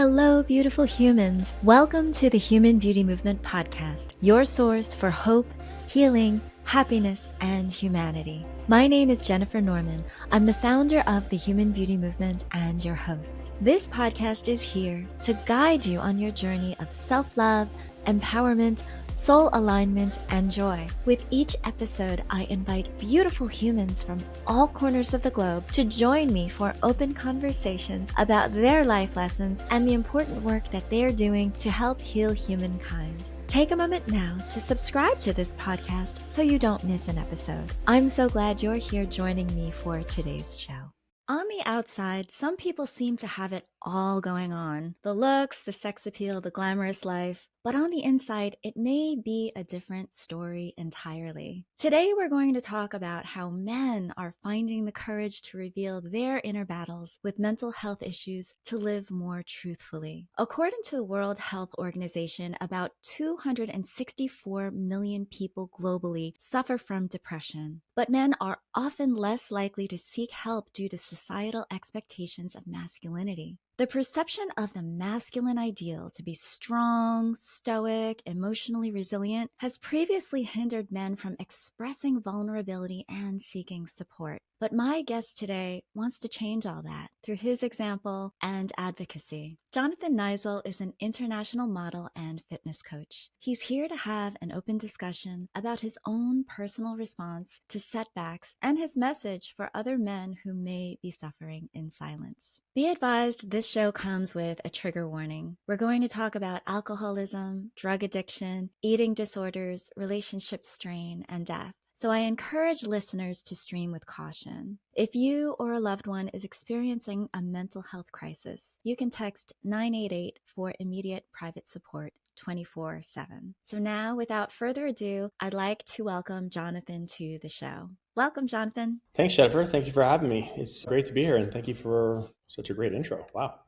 Hello, beautiful humans. Welcome to the Human Beauty Movement podcast, your source for hope, healing, happiness, and humanity. My name is Jennifer Norman. I'm the founder of the Human Beauty Movement and your host. This podcast is here to guide you on your journey of self-love, empowerment, soul alignment, and joy. With each episode, I invite beautiful humans from all corners of the globe to join me for open conversations about their life lessons and the important work that they're doing to help heal humankind. Take a moment now to subscribe to this podcast so you don't miss an episode. I'm so glad you're here joining me for today's show. On the outside, some people seem to have it all going on. The looks, the sex appeal, the glamorous life. But on the inside, it may be a different story entirely. Today, we're going to talk about how men are finding the courage to reveal their inner battles with mental health issues to live more truthfully. According to the World Health Organization, about 264 million people globally suffer from depression. But men are often less likely to seek help due to societal expectations of masculinity. The perception of the masculine ideal to be strong, stoic, emotionally resilient has previously hindered men from expressing vulnerability and seeking support. But my guest today wants to change all that through his example and advocacy. Jonathan Niziol is an international model and fitness coach. He's here to have an open discussion about his own personal response to setbacks and his message for other men who may be suffering in silence. Be advised, this show comes with a trigger warning. We're going to talk about alcoholism, drug addiction, eating disorders, relationship strain, and death. So I encourage listeners to stream with caution. If you or a loved one is experiencing a mental health crisis, you can text 988 for immediate private support 24/7. So now, without further ado, I'd like to welcome Jonathan to the show. Welcome, Jonathan. Thanks, Jennifer. Thank you for having me. It's great to be here, and thank you for such a great intro. Wow.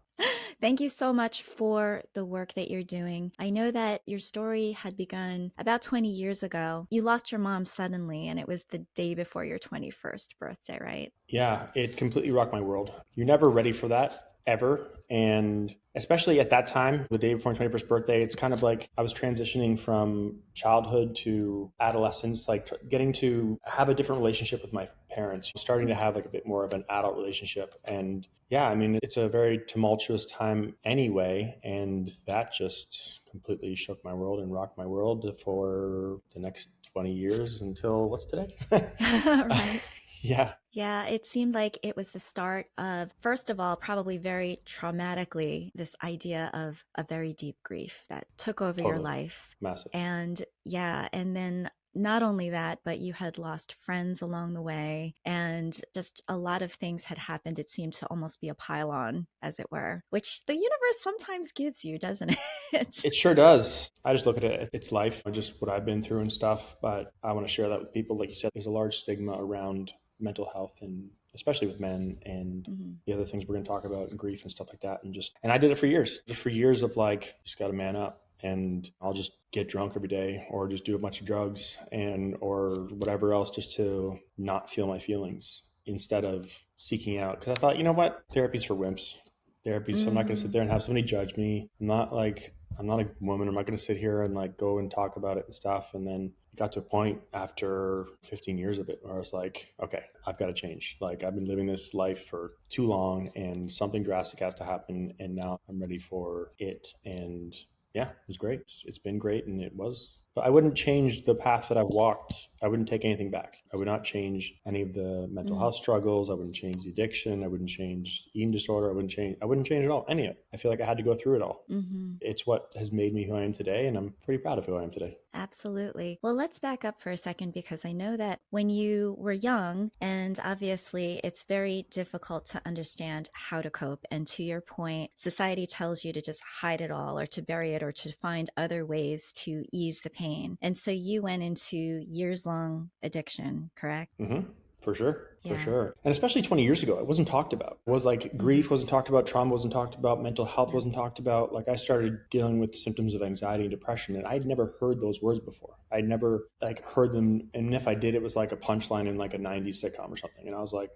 Thank you so much for the work that you're doing. I know that your story had begun about 20 years ago. You lost your mom suddenly, and it was the day before your 21st birthday, right? Yeah, it completely rocked my world. You're never ready for that, ever. And especially at that time, the day before my 21st birthday, it's kind of like I was transitioning from childhood to adolescence, like getting to have a different relationship with my parents, starting to have like a bit more of an adult relationship. And yeah, I mean, it's a very tumultuous time anyway. And that just completely shook my world and rocked my world for the next 20 years until what's today? Right. Yeah. Yeah, it seemed like it was the start of, first of all, probably very traumatically, this idea of a very deep grief that took over your life. Massive. And yeah, and then not only that, but you had lost friends along the way, and just a lot of things had happened. It seemed to almost be a pile-on, as it were, which the universe sometimes gives you, doesn't it? It sure does. I just look at it, it's life, just what I've been through and stuff. But I want to share that with people. Like you said, there's a large stigma around mental health, and especially with men, and the other things we're going to talk about, and grief and stuff like that. And I did it for years of like, just got to man up, and I'll just get drunk every day or just do a bunch of drugs or whatever else just to not feel my feelings instead of seeking out. Because I thought, you know what? Therapy's for wimps. So I'm not going to sit there and have somebody judge me. I'm not a woman. I'm not going to sit here and like go and talk about it and stuff. And then it got to a point after 15 years of it where I was like, okay, I've got to change. Like I've been living this life for too long and something drastic has to happen. And now I'm ready for it. And yeah, it was great. It's been great. And it was, but I wouldn't change the path that I've walked. I wouldn't take anything back. I would not change any of the mental health struggles. I wouldn't change the addiction. I wouldn't change eating disorder. I wouldn't change it all. Any of it. I feel like I had to go through it all. It's what has made me who I am today. And I'm pretty proud of who I am today. Absolutely. Well, let's back up for a second, because I know that when you were young, and obviously it's very difficult to understand how to cope. And to your point, society tells you to just hide it all or to bury it or to find other ways to ease the pain. And so you went into years-long addiction, correct? For sure. For sure. And especially 20 years ago, it wasn't talked about. It was like grief wasn't talked about, trauma wasn't talked about, mental health wasn't talked about. Like I started dealing with symptoms of anxiety and depression, and I'd never heard those words before. I'd never like heard them. And if I did, it was like a punchline in like a 90s sitcom or something. And I was like,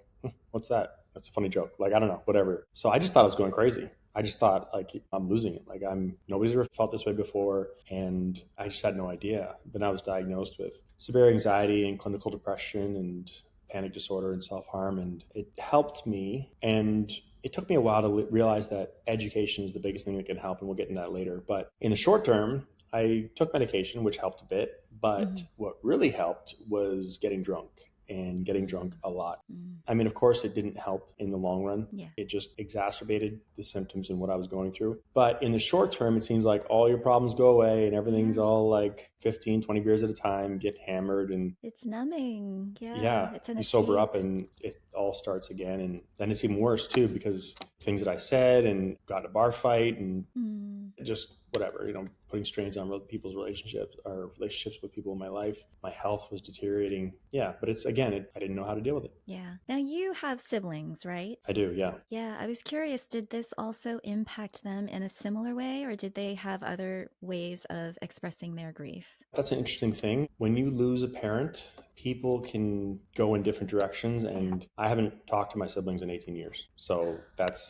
what's that? That's a funny joke. Like, I don't know, whatever. So I just thought I was going crazy. I just thought like I'm losing it. Like nobody's ever felt this way before. And I just had no idea. Then I was diagnosed with severe anxiety and clinical depression and panic disorder and self-harm. And it helped me. And it took me a while to realize that education is the biggest thing that can help. And we'll get into that later. But in the short term, I took medication, which helped a bit. But what really helped was getting drunk and getting drunk a lot. I mean, of course, it didn't help in the long run. Yeah. It just exacerbated the symptoms and what I was going through. But in the short term, it seems like all your problems go away and everything's all like 15, 20 beers at a time, get hammered. And it's numbing. Yeah. yeah, It's an you escape. sober up and it all starts again. And then it's even worse too, because things that I said and got in a bar fight and just whatever, putting strains on other people's relationships or relationships with people in my life. My health was deteriorating. Yeah, but it's again, I didn't know how to deal with it. Yeah. Now you have siblings, right? I do, yeah. Yeah, I was curious, did this also impact them in a similar way, or did they have other ways of expressing their grief? That's an interesting thing. When you lose a parent, people can go in different directions, and I haven't talked to my siblings in 18 years. So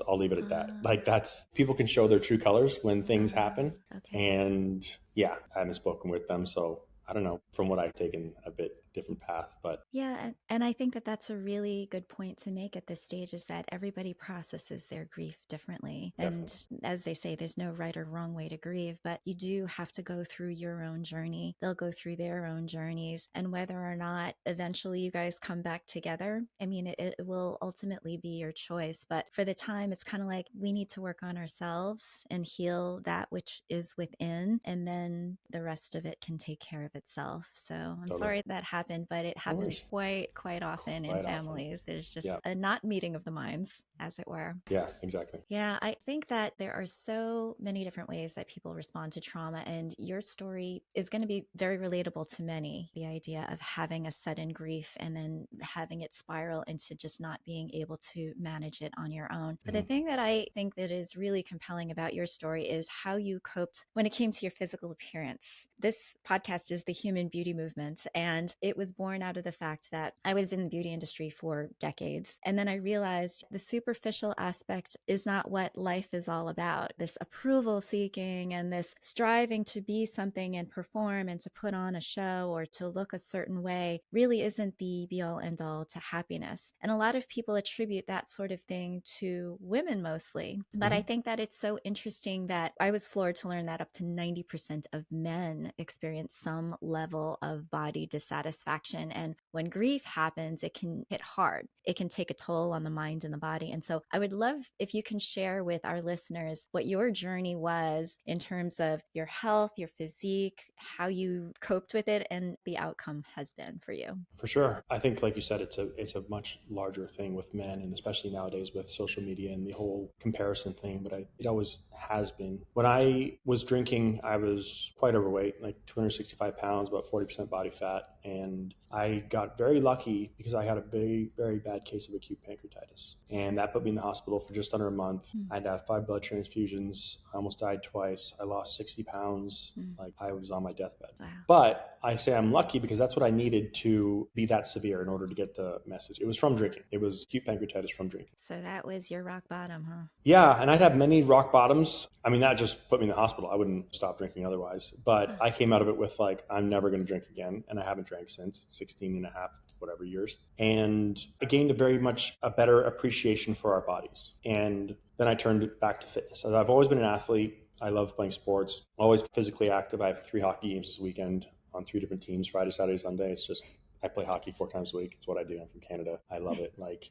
I'll leave it at that. Like people can show their true colors when things happen. Okay. And yeah, I haven't spoken with them. So I don't know, from what I've taken a bit different path, but yeah, and I think that that's a really good point to make at this stage, is that everybody processes their grief differently. Definitely. And as they say, there's no right or wrong way to grieve, but you do have to go through your own journey. They'll go through their own journeys, and whether or not eventually you guys come back together, I mean, it will ultimately be your choice. But for the time, it's kind of like we need to work on ourselves and heal that which is within, and then the rest of it can take care of itself. So I'm sorry that happened, but it happens quite often in families. There's just a not meeting of the minds, as it were. Yeah, exactly. Yeah, I think that there are so many different ways that people respond to trauma, and your story is going to be very relatable to many. The idea of having a sudden grief and then having it spiral into just not being able to manage it on your own. But the thing that I think that is really compelling about your story is how you coped when it came to your physical appearance. This podcast is the Human Beauty Movement, and it was born out of the fact that I was in the beauty industry for decades. And then I realized the superficial aspect is not what life is all about. This approval seeking and this striving to be something and perform and to put on a show or to look a certain way really isn't the be all end all to happiness. And a lot of people attribute that sort of thing to women mostly. But I think that it's so interesting that I was floored to learn that up to 90% of men experience some level of body dissatisfaction. And when grief happens, it can hit hard. It can take a toll on the mind and the body. And so I would love if you can share with our listeners what your journey was in terms of your health, your physique, how you coped with it, and the outcome has been for you. For sure. I think, like you said, it's a much larger thing with men, and especially nowadays with social media and the whole comparison thing. But it always has been. When I was drinking, I was quite overweight, like 265 pounds, about 40% body fat. And I got very lucky because I had a very, very bad case of acute pancreatitis. And that put me in the hospital for just under a month. I had to have 5 blood transfusions. I almost died twice. I lost 60 pounds. Like I was on my deathbed. Wow. But I say I'm lucky because that's what I needed to be that severe in order to get the message. It was from drinking. It was acute pancreatitis from drinking. So that was your rock bottom, huh? Yeah, and I'd have many rock bottoms. I mean, that just put me in the hospital. I wouldn't stop drinking otherwise. But I came out of it with like, I'm never going to drink again. And I haven't drank since 16 and a half, whatever years. And I gained a better appreciation for our bodies. And then I turned it back to fitness. I've always been an athlete. I love playing sports, always physically active. I have 3 hockey games this weekend on 3 different teams, Friday, Saturday, Sunday. It's just, I play hockey 4 times a week. It's what I do. I'm from Canada. I love it. Like,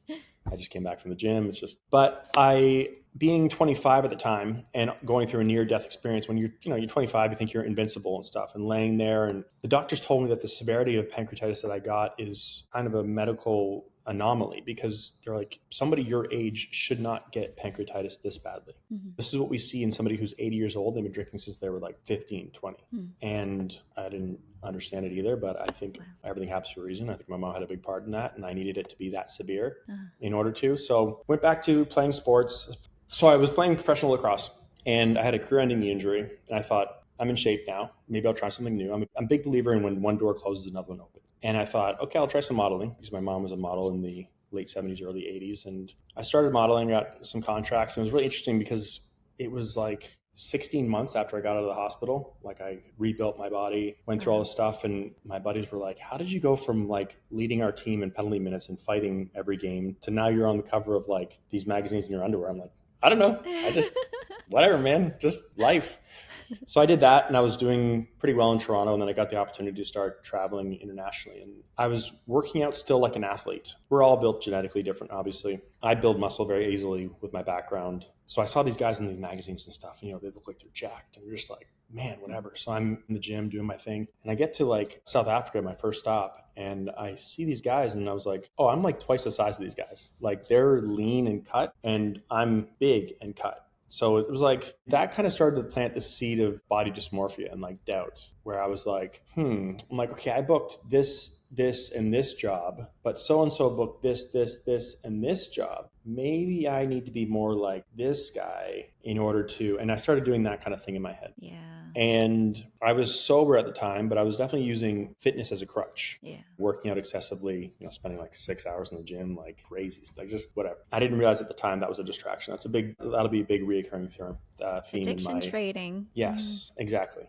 I just came back from the gym. But being 25 at the time and going through a near-death experience, when you're 25, you think you're invincible and stuff, and laying there. And the doctors told me that the severity of pancreatitis that I got is kind of a medical anomaly, because they're like, somebody your age should not get pancreatitis this badly. This is what we see in somebody who's 80 years old. They've been drinking since they were like 15, 20. And I didn't understand it either, but I think everything happens for a reason. I think my mom had a big part in that, and I needed it to be that severe in order to. So went back to playing sports. So I was playing professional lacrosse, and I had a career-ending knee injury, and I thought, I'm in shape now. Maybe I'll try something new. I'm a big believer in when one door closes, another one opens. And I thought, okay, I'll try some modeling, because my mom was a model in the late 70s, early 80s. And I started modeling, got some contracts. And it was really interesting because it was like 16 months after I got out of the hospital. Like I rebuilt my body, went through all this stuff, and my buddies were like, how did you go from like leading our team in penalty minutes and fighting every game to now you're on the cover of like these magazines in your underwear? I'm like, I don't know. I just, whatever, man, just life. So I did that, and I was doing pretty well in Toronto, and then I got the opportunity to start traveling internationally. And I was working out still like an athlete. We're all built genetically different, obviously. I build muscle very easily with my background. So I saw these guys in these magazines and stuff, and, they look like they're jacked, and you're just like, man, whatever. So I'm in the gym doing my thing, and I get to like South Africa, my first stop, and I see these guys, and I was like, oh, I'm like twice the size of these guys. Like they're lean and cut, and I'm big and cut. So it was like that kind of started to plant the seed of body dysmorphia and like doubt, where I was like, I'm like, okay, I booked this, and this job, but so-and-so booked this, and this job. Maybe I need to be more like this guy in order to, and I started doing that kind of thing in my head. Yeah. And I was sober at the time, but I was definitely using fitness as a crutch. Yeah. Working out excessively, spending like 6 hours in the gym, like crazy, like just whatever. I didn't realize at the time that was a distraction. That'll be a big reoccurring theme Addiction in my trading. Yes, exactly.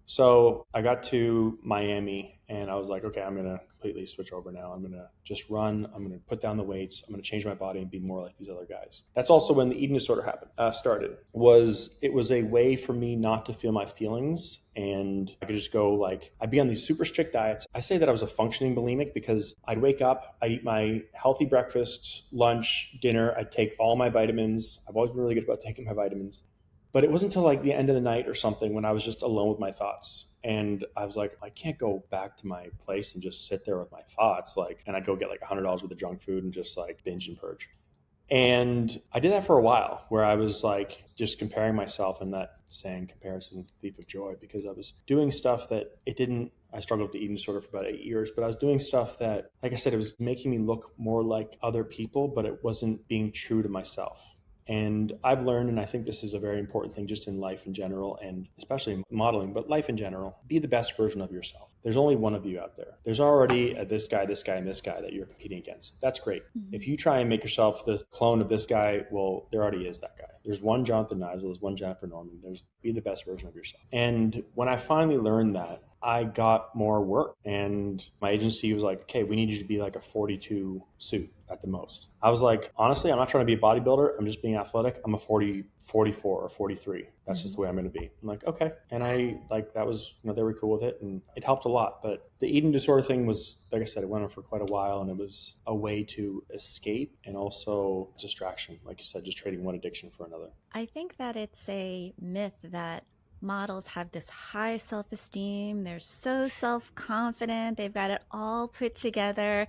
So I got to Miami, and I was like, okay, I'm going to completely switch over now. I'm going to just run. I'm going to put down the weights. I'm going to change my body and be more like these other guys. That's also when the eating disorder started. It was a way for me not to feel my feelings, and I could just go like, I'd be on these super strict diets. I say that I was a functioning bulimic because I'd wake up, I'd eat my healthy breakfast, lunch, dinner. I'd take all my vitamins. I've always been really good about taking my vitamins. But it wasn't until like the end of the night or something when I was just alone with my thoughts. And I was like, I can't go back to my place and just sit there with my thoughts. And I'd go get like $100 worth of junk food and just like binge and purge. And I did that for a while, where I was like just comparing myself, and that saying comparison is the thief of joy, because I was doing stuff that I struggled with the eating disorder for about 8 years, but I was doing stuff that, like I said, it was making me look more like other people, but it wasn't being true to myself. And I've learned, and I think this is a very important thing just in life in general, and especially in modeling, but life in general, be the best version of yourself. There's only one of you out there. There's already this guy, and this guy that you're competing against. That's great. Mm-hmm. If you try and make yourself the clone of this guy, well, there already is that guy. There's one Jonathan Niziol, there's one Jennifer Norman. Be the best version of yourself. And when I finally learned that, I got more work, and my agency was like, okay, we need you to be like a 42 suit at the most. I was like, honestly, I'm not trying to be a bodybuilder. I'm just being athletic. I'm a 40, 44 or 43. That's just the way I'm going to be. I'm like, okay. And that was, they were cool with it, and it helped a lot. But the eating disorder thing was, like I said, it went on for quite a while, and it was a way to escape and also distraction. Like you said, just trading one addiction for another. I think that it's a myth that models have this high self-esteem. They're so self-confident. They've got it all put together.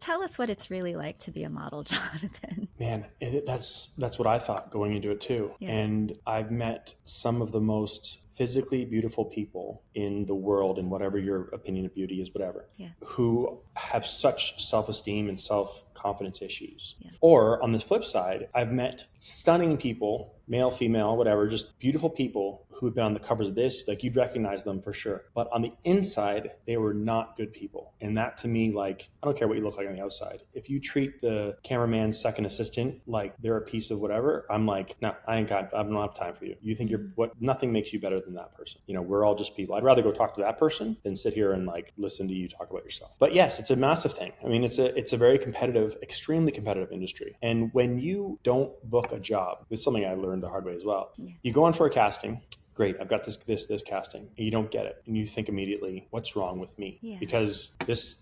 Tell us what it's really like to be a model, Jonathan. Man, that's what I thought going into it too. Yeah. And I've met some of the most physically beautiful people in the world, and whatever your opinion of beauty is, whatever, who have such self-esteem and self-confidence issues. Yeah. Or on the flip side, I've met stunning people, male, female, whatever, just beautiful people who have been on the covers of this, like you'd recognize them for sure. But on the inside, they were not good people. And that to me, like, I don't care what you look like on the outside. If you treat the cameraman's second assistant like they're a piece of whatever, I'm like, no, I don't have time for you. You think nothing makes you better than that person. We're all just people. I'd rather go talk to that person than sit here and like listen to you talk about yourself. But yes, it's a massive thing. I mean, it's a very competitive, extremely competitive industry. And when you don't book a job, this is something I learned the hard way as well. Yeah. You go on for a casting. Great, I've got this casting, and you don't get it, and you think immediately, what's wrong with me? Yeah. Because this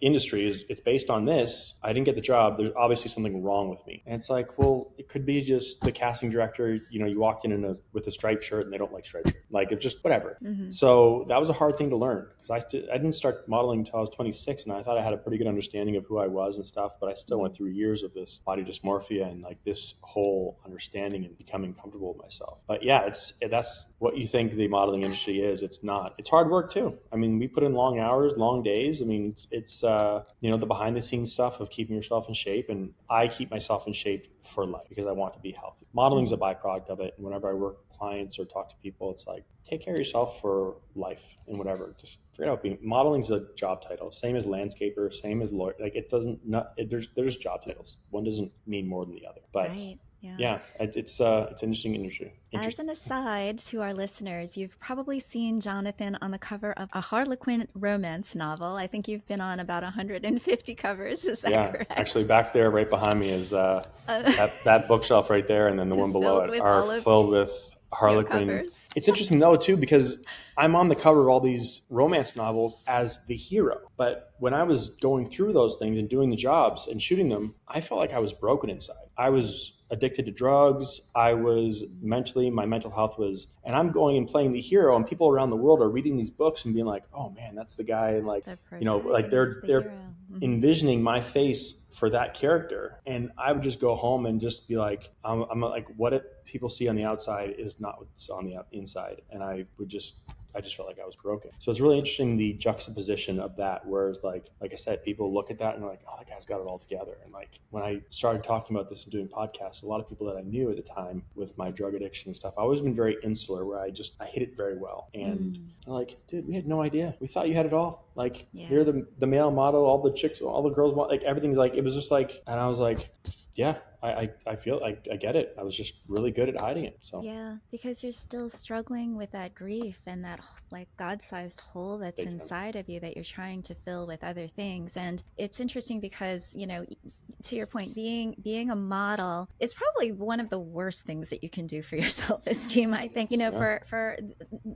industry it's based on this. I didn't get the job. There's obviously something wrong with me. And it's like, well, it could be just the casting director. You walk in with a striped shirt, and they don't like striped shirt. Like, it's just whatever. Mm-hmm. So that was a hard thing to learn, because I didn't start modeling until I was 26, and I thought I had a pretty good understanding of who I was and stuff, but I still went through years of this body dysmorphia and like this whole understanding and becoming comfortable with myself. But yeah, that's what you think the modeling industry is. It's not. It's hard work too. I mean, we put in long hours, long days. I mean, it's the behind the scenes stuff of keeping yourself in shape, and I keep myself in shape for life because I want to be healthy. Modeling is a byproduct of it, and whenever I work with clients or talk to people, it's like, take care of yourself for life and whatever. Just figure out modeling is a job title, same as landscaper, same as lawyer. Like, it doesn't there's job titles. One doesn't mean more than the other. But right. Yeah, it's an interesting industry. As an aside to our listeners, you've probably seen Jonathan on the cover of a Harlequin romance novel. I think you've been on about 150 covers. Is that correct? Actually, back there, right behind me, is that bookshelf right there, and then the one below it are filled with Harlequin. It's interesting though too, because I'm on the cover of all these romance novels as the hero, but when I was going through those things and doing the jobs and shooting them, I felt like I was broken inside. I was addicted to drugs. I was my mental health was, and I'm going and playing the hero, and people around the world are reading these books and being like, oh man, that's the guy. And like, like they're envisioning my face for that character. And I would just go home and just be like, I'm like, what people see on the outside is not what's on the inside. And I just felt like I was broken. So it's really interesting, the juxtaposition of that, whereas like I said, people look at that and they're like, oh, that guy's got it all together. And like when I started talking about this and doing podcasts, a lot of people that I knew at the time with my drug addiction and stuff, I always been very insular, where I hit it very well. And I'm like, dude, we had no idea. We thought you had it all. Like you're the male model, all the chicks, all the girls, like everything, like it was just like, and I was like, yeah, I feel I get it. I was just really good at hiding it. So yeah, because you're still struggling with that grief and that like God-sized hole that's inside of you that you're trying to fill with other things. And it's interesting because, you know, to your point, being a model is probably one of the worst things that you can do for your self-esteem. I think, you know, for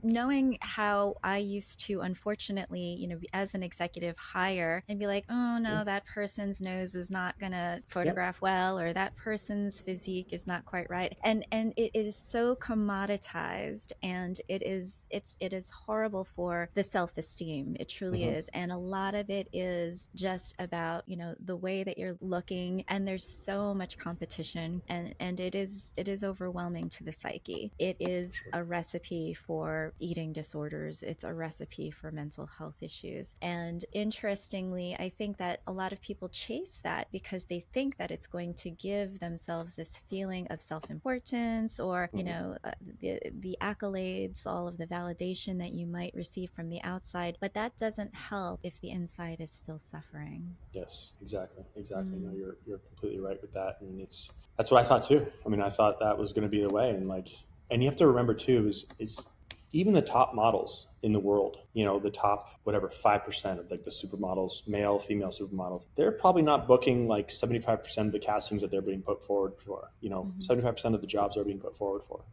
knowing how I used to, unfortunately, you know, as an executive, hire and be like, oh no, that person's nose is not gonna photograph well, or that person's physique is not quite right, and it is so commoditized, and it is horrible for the self-esteem. It truly is. And a lot of it is just about, you know, the way that you're looking, and there's so much competition, and it is overwhelming to the psyche. It is a recipe for eating disorders. It's a recipe for mental health issues. And interestingly, I think that a lot of people chase that because they think that it's going to give themselves this feeling of self-importance, or, you know, the accolades, all of the validation that you might receive from the outside. But that doesn't help if the inside is still suffering. Yes, exactly. No, you're completely right with that. And that's what I thought too. I mean, I thought that was going to be the way. And you have to remember too, is even the top models in the world, you know, the top, whatever, 5% of like the supermodels, male, female supermodels, they're probably not booking like 75% of the castings that they're being put forward for, you know, 75% of the jobs are being put forward for.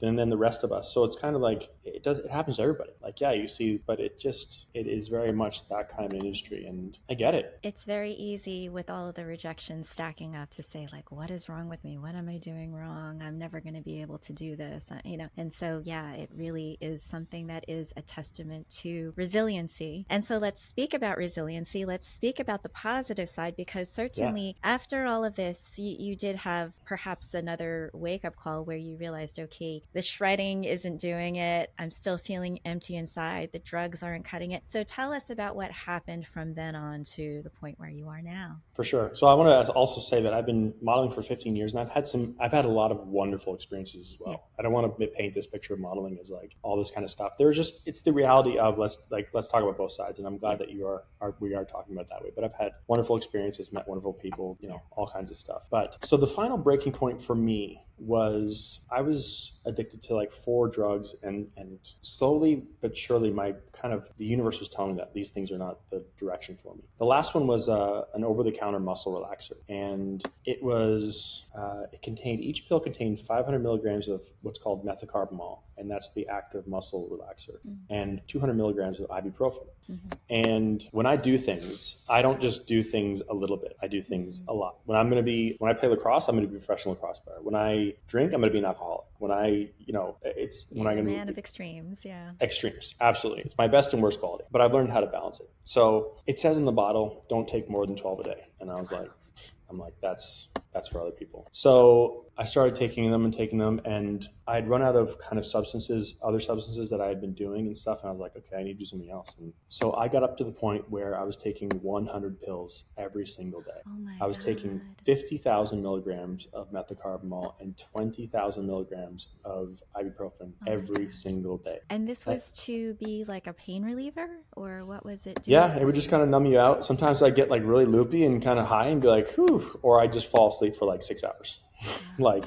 And then the rest of us. So it's kind of like, it happens to everybody. Like, yeah, you see, but it is very much that kind of industry. And I get it. It's very easy with all of the rejection stacking up to say like, what is wrong with me? What am I doing wrong? I'm never going to be able to do this, you know? And so, yeah, it really is something that is a testament to resiliency. And so let's speak about resiliency. Let's speak about the positive side, because certainly after all of this, you did have perhaps another wake-up call where you realized, okay, the shredding isn't doing it. I'm still feeling empty inside. The drugs aren't cutting it. So tell us about what happened from then on to the point where you are now. For sure. So I want to also say that I've been modeling for 15 years, and I've had a lot of wonderful experiences as well. Yeah. I don't want to paint this picture of modeling as like all this kind of stuff. It's the reality of let's talk about both sides. And I'm glad that we are talking about it that way. But I've had wonderful experiences, met wonderful people, you know, all kinds of stuff. But so the final breaking point for me was I was addicted to like 4 drugs, and slowly but surely the universe was telling me that these things are not the direction for me. The last one was an over-the-counter muscle relaxer, and each pill contained 500 milligrams of what's called methocarbamol, and that's the active muscle relaxer, and 200 milligrams of ibuprofen. And when I do things, I don't just do things a little bit. I do things a lot. When I play lacrosse, I'm going to be a professional lacrosse player. When I drink, I'm going to be an alcoholic. When I, you know, man of extremes, yeah. Extremes, absolutely. It's my best and worst quality, but I've learned how to balance it. So it says in the bottle, don't take more than 12 a day. And I'm like, that's for other people. So I started taking them, and I'd run out of kind of other substances that I had been doing and stuff. And I was like, okay, I need to do something else. And so I got up to the point where I was taking 100 pills every single day. Oh my I was God. taking 50,000 milligrams of methocarbamol and 20,000 milligrams of ibuprofen every single day. And this was to be like a pain reliever, or what was it doing? Yeah, it would just kind of numb you out. Sometimes I'd get like really loopy and kind of high and be like, whew, or I'd just fall asleep for like 6 hours.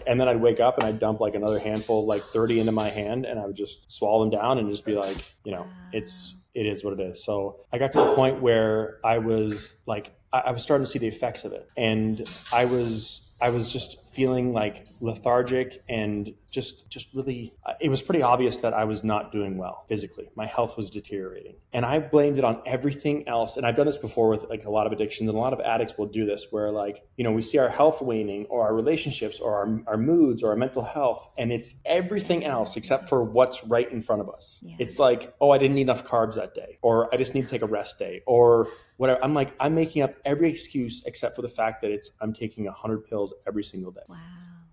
And then I'd wake up and I'd dump like another handful, like 30 into my hand, and I would just swallow them down and just be like, it is what it is. So I got to the point where I was like, I was starting to see the effects of it. And I was just feeling like lethargic and just really, it was pretty obvious that I was not doing well physically. My health was deteriorating. And I blamed it on everything else. And I've done this before with like a lot of addictions, and a lot of addicts will do this where like, we see our health waning or our relationships or our moods or our mental health, and it's everything else except for what's right in front of us. Yeah. It's like, oh, I didn't eat enough carbs that day, or I just need to take a rest day, or whatever. I'm like, I'm making up every excuse except for the fact that I'm taking 100 pills every single day. Wow.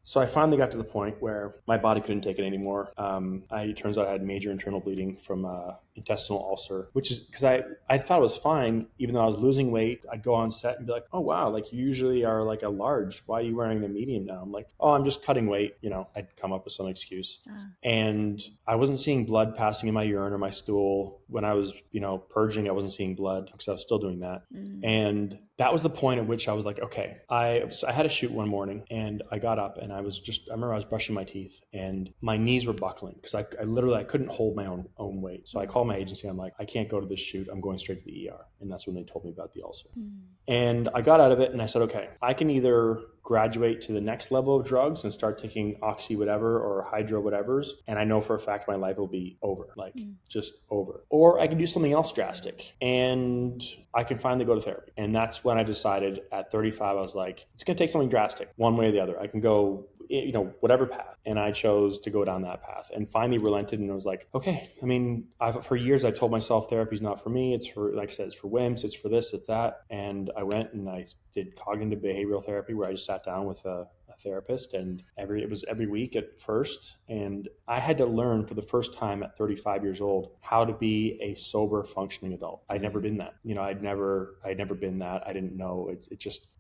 So I finally got to the point where my body couldn't take it anymore. It turns out I had major internal bleeding from intestinal ulcer, which is because I thought it was fine, even though I was losing weight. I'd go on set and be like, oh, wow, like you usually are like a large. Why are you wearing a medium now? I'm like, oh, I'm just cutting weight. I'd come up with some excuse. And I wasn't seeing blood passing in my urine or my stool. When I was, purging, I wasn't seeing blood because I was still doing that. And that was the point at which I was like, okay, I had a shoot one morning, and I got up and I remember I was brushing my teeth and my knees were buckling because I literally couldn't hold my own weight. So I called my agency. I'm like, I can't go to this shoot. I'm going straight to the ER. And that's when they told me about the ulcer. And I got out of it and I said, okay, I can either graduate to the next level of drugs and start taking oxy whatever or hydro whatevers, and I know for a fact my life will be over, just over. Or I can do something else drastic and I can finally go to therapy. And that's when I decided at 35, I was like, it's going to take something drastic one way or the other. I can go whatever path. And I chose to go down that path and finally relented. And I was like, okay, for years I told myself therapy's not for me. It's for, like I said, it's for wimps. It's for this, it's that. And I went and I did cognitive behavioral therapy where I just sat down with a therapist, and it was every week at first. And I had to learn for the first time at 35 years old how to be a sober, functioning adult. I'd never been that. I'd never been that. I didn't know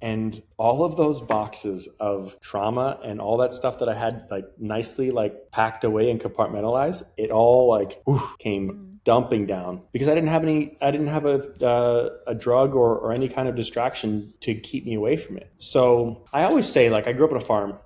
and all of those boxes of trauma and all that stuff that I had nicely packed away and compartmentalized, it all came dumping down because I didn't have a drug or any kind of distraction to keep me away from it. So I always say, I grew up on a farm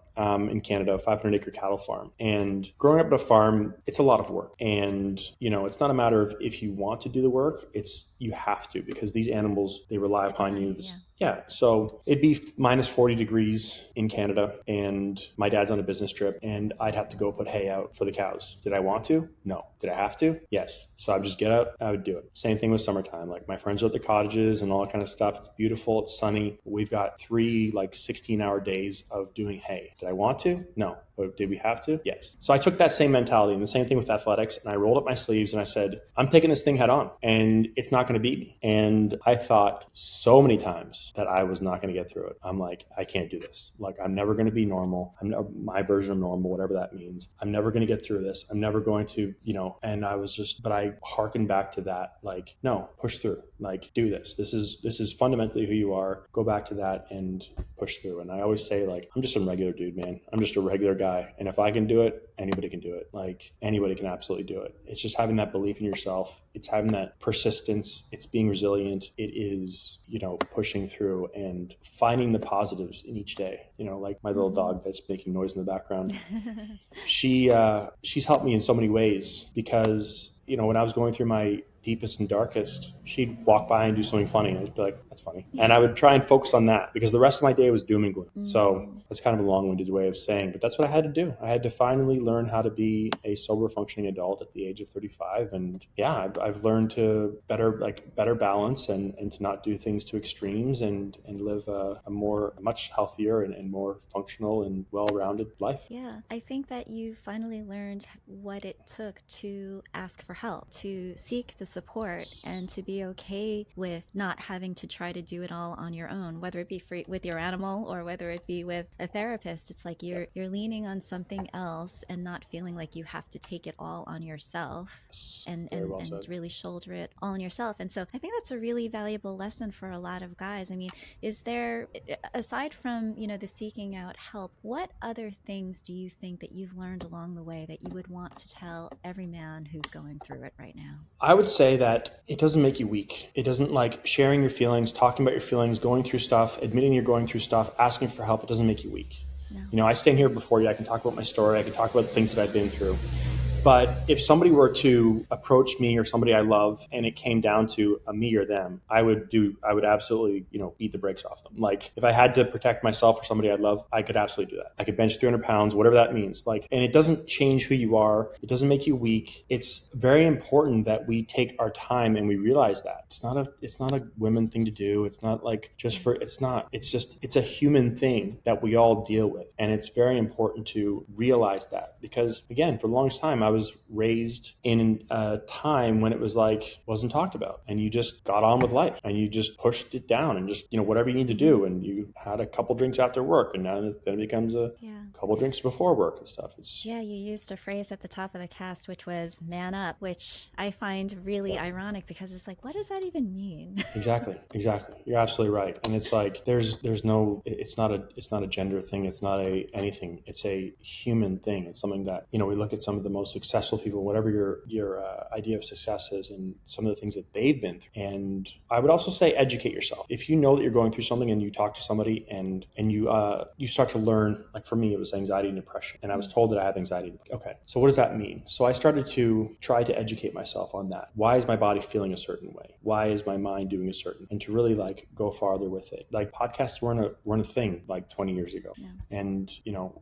in Canada, a 500-acre cattle farm. And growing up at a farm, it's a lot of work. And, it's not a matter of if you want to do the work, it's you have to, because these animals, they rely upon you. Yeah. So it'd be minus 40 degrees in Canada, and my dad's on a business trip, and I'd have to go put hay out for the cows. Did I want to? No. Did I have to? Yes. So I'd just get out, I would do it. Same thing with summertime. My friends are at the cottages and all that kind of stuff. It's beautiful. It's sunny. We've got 3 16-hour days of doing hay. Did I want to? No. But did we have to? Yes. So I took that same mentality, and the same thing with athletics, and I rolled up my sleeves and I said, I'm taking this thing head on, and it's not going to beat me. And I thought so many times that I was not going to get through it. I'm like, I can't do this. I'm never going to be normal. My version of normal, whatever that means. I'm never going to get through this. I'm never going to, and I was but I hearkened back to that. No, push through. Do this. This is fundamentally who you are. Go back to that and push through. And I always say, I'm just a regular dude, man. I'm just a regular guy. And if I can do it, anybody can do it. Anybody can absolutely do it. It's just having that belief in yourself. It's having that persistence. It's being resilient. It is, pushing through and finding the positives in each day. My little dog that's making noise in the background. She's helped me in so many ways because, when I was going through my deepest and darkest, she'd walk by and do something funny, and I'd be like, that's funny. And I would try and focus on that because the rest of my day was doom and gloom. So that's kind of a long-winded way of saying, but that's what I had to do. I had to finally learn how to be a sober, functioning adult at the age of 35. And yeah, I've learned to better balance and to not do things to extremes and live a much healthier and more functional and well-rounded life. Yeah, I think that you finally learned what it took to ask for help, to seek the support and to be okay with not having to try to do it all on your own, whether it be with your animal or whether it be with a therapist. It's like you're leaning on something else and not feeling like you have to take it all on yourself and really shoulder it all on yourself. And so I think that's a really valuable lesson for a lot of guys. I mean, is there, aside from, the seeking out help, what other things do you think that you've learned along the way that you would want to tell every man who's going through it right now? I would say that it doesn't make you weak. It doesn't, like, sharing your feelings, talking about your feelings, going through stuff, admitting you're going through stuff, asking for help. It doesn't make you weak. No. I stand here before you. I can talk about my story. I can talk about the things that I've been through. But if somebody were to approach me or somebody I love and it came down to a me or them, I would absolutely, beat the brakes off them. Like, if I had to protect myself or somebody I love, I could absolutely do that. I could bench 300 pounds, whatever that means. Like, and it doesn't change who you are. It doesn't make you weak. It's very important that we take our time and we realize that it's not a women thing to do. It's not like it's a human thing that we all deal with. And it's very important to realize that, because again, for the longest time, I was raised in a time when it was like, wasn't talked about, and you just got on with life and you just pushed it down and just, whatever you need to do. And you had a couple drinks after work, and then it becomes a couple drinks before work and stuff. You used a phrase at the top of the cast, which was man up, which I find really ironic, because it's like, what does that even mean? Exactly. You're absolutely right. And it's like, it's not a gender thing. It's not anything. It's a human thing. It's something that, we look at some of the most successful people, whatever your idea of success is, and some of the things that they've been through. And I would also say, educate yourself. If you know that you're going through something and you talk to somebody and you start to learn, like for me, it was anxiety and depression. And I was told that I have anxiety. Okay, so what does that mean? So I started to try to educate myself on that. Why is my body feeling a certain way? Why is my mind doing a certain? And to really go farther with it. Like, podcasts weren't a thing like 20 years ago. Yeah. And,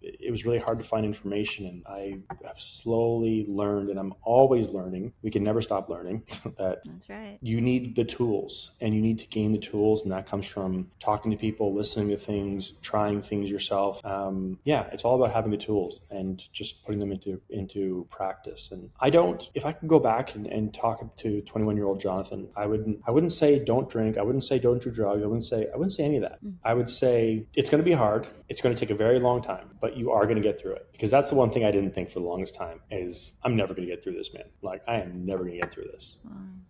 it was really hard to find information. And I have slowly learned, and I'm always learning. We can never stop learning. That's right. You need the tools, and you need to gain the tools. And that comes from talking to people, listening to things, trying things yourself. It's all about having the tools and just putting them into practice. And if I could go back and talk to 21-year-old Jonathan, I wouldn't say don't drink. I wouldn't say don't do drugs. I wouldn't say any of that. I would say it's going to be hard. It's going to take a very long time, but you are going to get through it. Because that's the one thing I didn't think for the longest time is, I'm never going to get through this, man. Like, I am never going to get through this.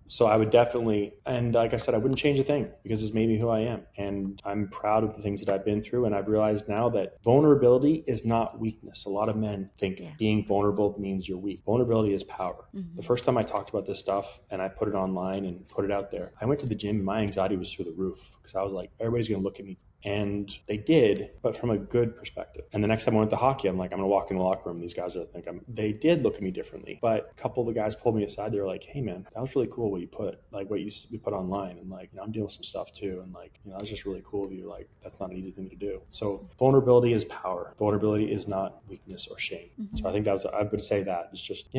So I would definitely, and like I said, I wouldn't change a thing, because it's made me who I am. And I'm proud of the things that I've been through. And I've realized now that vulnerability is not weakness. A lot of men think being vulnerable means you're weak. Vulnerability is power. Mm-hmm. The first time I talked about this stuff and I put it online and put it out there, I went to the gym and my anxiety was through the roof, because I was like, everybody's going to look at me. And they did, but from a good perspective. And the next time I went to hockey, I'm like, I'm going to walk in the locker room. These guys are they did look at me differently. But a couple of the guys pulled me aside. They were like, hey man, that was really cool what you put online. And like, I'm dealing with some stuff too. And like, that was just really cool of you. Like, that's not an easy thing to do. So vulnerability is power. Vulnerability is not weakness or shame. Mm-hmm. So I think I would say that it's just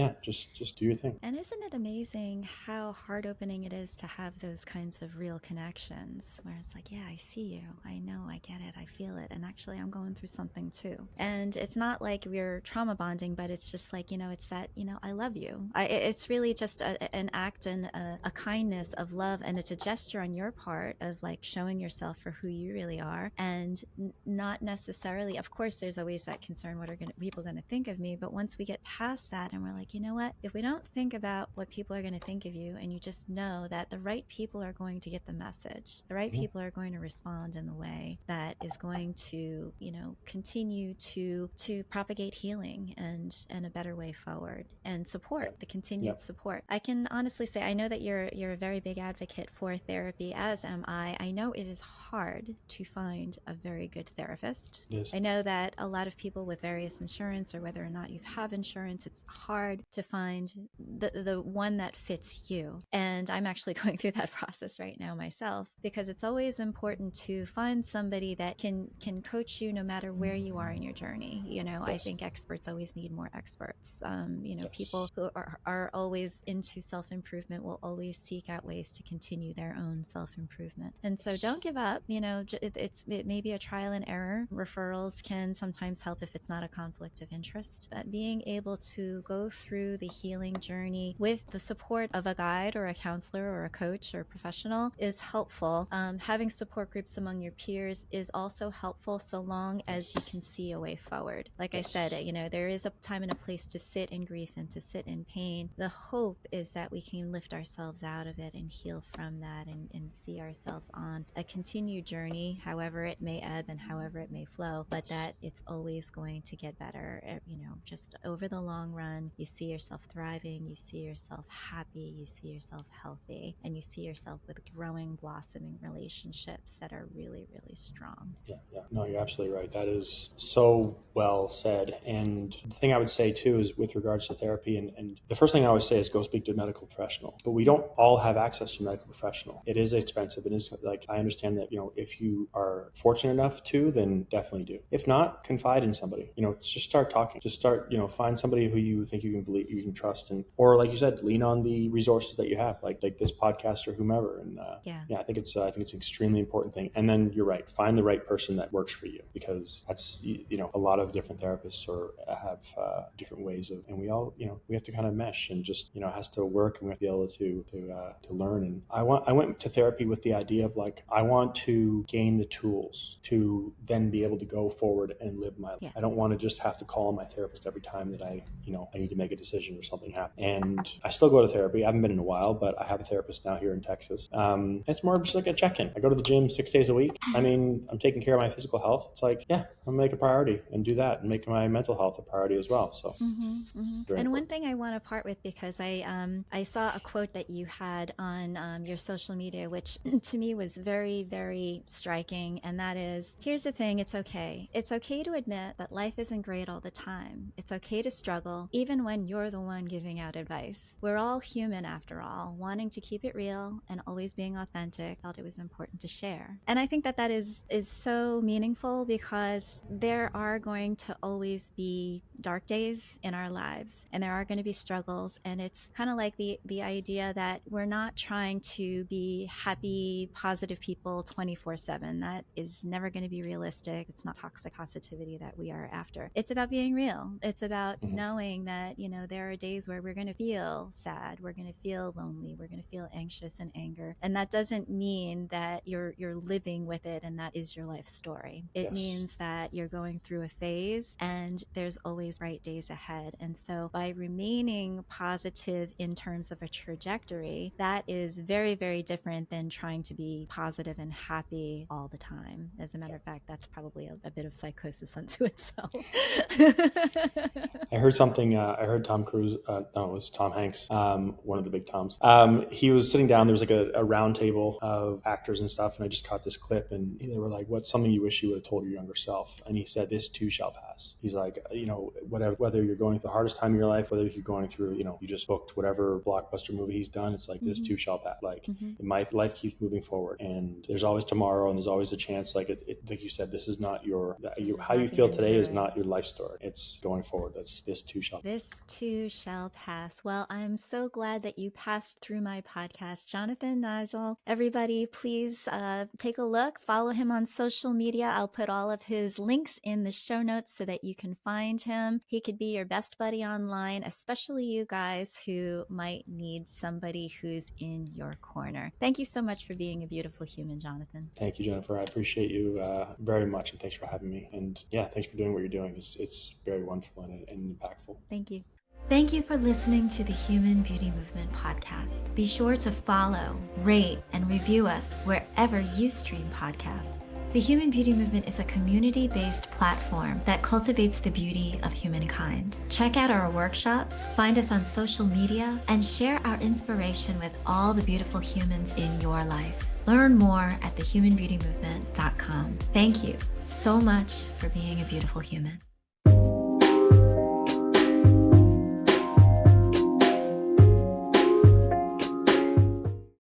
do your thing. And isn't it amazing how heart opening it is to have those kinds of real connections where it's like, I see you. I know, I get it, I feel it, and actually I'm going through something too. And it's not like we're trauma bonding, but it's just like, it's that, I love you. It's really just an act and a kindness of love, and it's a gesture on your part of like showing yourself for who you really are, and not necessarily, of course, there's always that concern, what are people going to think of me? But once we get past that and we're like, you know what, if we don't think about what people are going to think of you, and you just know that the right people are going to get the message, the right people are going to respond in the way that is going to, continue to propagate healing and a better way forward, and support, the continued support. I can honestly say, I know that you're a very big advocate for therapy, as am I. I know it is hard to find a very good therapist. Yes. I know that a lot of people with various insurance, or whether or not you have insurance, it's hard to find the one that fits you. And I'm actually going through that process right now myself, because it's always important to find somebody that can coach you no matter where you are in your journey. You know, I Yes. think experts always need more experts. You know, Yes. people who are always into self-improvement will always seek out ways to continue their own self-improvement. And so don't give up. You know, it may be a trial and error. Referrals can sometimes help if it's not a conflict of interest. But being able to go through the healing journey with the support of a guide or a counselor or a coach or professional is helpful. Having support groups among your peers is also helpful, so long as you can see a way forward. Like I said, you know, there is a time and a place to sit in grief and to sit in pain. The hope is that we can lift ourselves out of it and heal from that, and see ourselves on a continued journey, however it may ebb and however it may flow, but that it's always going to get better. You know, just over the long run, you see yourself thriving, you see yourself happy, you see yourself healthy, and you see yourself with growing, blossoming relationships that are really, really strong. Yeah. No, you're absolutely right. That is so well said. And the thing I would say too is with regards to therapy, and the first thing I always say is go speak to a medical professional. But we don't all have access to a medical professional. It is expensive. It is like, I understand that, you know, if you are fortunate enough to, then definitely do. If not, confide in somebody. You know, just start talking. Just start, you know, find somebody who you think you can believe, you can trust, and or like you said, lean on the resources that you have, like this podcast or whomever. And I think it's an extremely important thing. And then you're right, find the right person that works for you, because that's, you know, a lot of different therapists have different ways of, and we all, you know, we have to kind of mesh, and just, you know, it has to work, and we have to be able to learn. And I went to therapy with the idea of like, I want to gain the tools to then be able to go forward and live my life. Yeah. I don't want to just have to call my therapist every time that I need to make a decision or something happens. And I still go to therapy. I haven't been in a while, but I have a therapist now here in Texas. It's more just like a check-in. I go to the gym 6 days a week. I mean, I'm taking care of my physical health. It's like, yeah, I'm gonna make a priority and do that, and make my mental health a priority as well. So, And one thing I want to part with, because I saw a quote that you had on your social media, which to me was very, very striking, and that is, here's the thing, it's okay. It's okay to admit that life isn't great all the time. It's okay to struggle, even when you're the one giving out advice. We're all human after all, wanting to keep it real and always being authentic. Felt it was important to share. And I think that is so meaningful, because there are going to always be dark days in our lives, and there are going to be struggles, and it's kind of like the idea that we're not trying to be happy, positive people 24/7. That is never going to be realistic. It's not toxic positivity that we are after. It's about being real. It's about knowing that, you know, there are days where we're going to feel sad, we're going to feel lonely, we're going to feel anxious and anger, and that doesn't mean that you're living with it and that is your life story. It means that you're going through a phase, and there's always bright days ahead. And so by remaining positive in terms of a trajectory, that is very, very different than trying to be positive and happy all the time. As a matter of fact, that's probably a bit of psychosis unto itself. I heard something. I heard Tom Cruise. No, it was Tom Hanks. One of the big Toms. He was sitting down. There was like a round table of actors and stuff, and I just caught this clip, and they were like, "What's something you wish you would have told your younger self?" And he said, "This too shall pass." He's like, you know, whether you're going through the hardest time of your life, whether you're going through, you know, you just booked whatever blockbuster movie he's done, it's like, this too shall pass. Like, my life keeps moving forward, and there's always tomorrow, and there's always a chance. Like like you said, this is not how you feel today is not your life story. It's going forward. This too shall pass. This too shall pass. Well, I'm so glad that you passed through my podcast, Jonathan Niziol. Everybody, please take a look. Follow him on social media. I'll put all of his links in the show notes so that you can find him. He could be your best buddy online, especially you guys who might need somebody who's in your corner. Thank you so much for being a beautiful human, Jonathan. Thank you, Jennifer. I appreciate you very much, and thanks for having me. And yeah, thanks for doing what you're doing. It's very wonderful and impactful. Thank you. Thank you for listening to the Human Beauty Movement podcast. Be sure to follow, rate, and review us wherever you stream podcasts. The Human Beauty Movement is a community-based platform that cultivates the beauty of humankind. Check out our workshops, find us on social media, and share our inspiration with all the beautiful humans in your life. Learn more at thehumanbeautymovement.com. Thank you so much for being a beautiful human.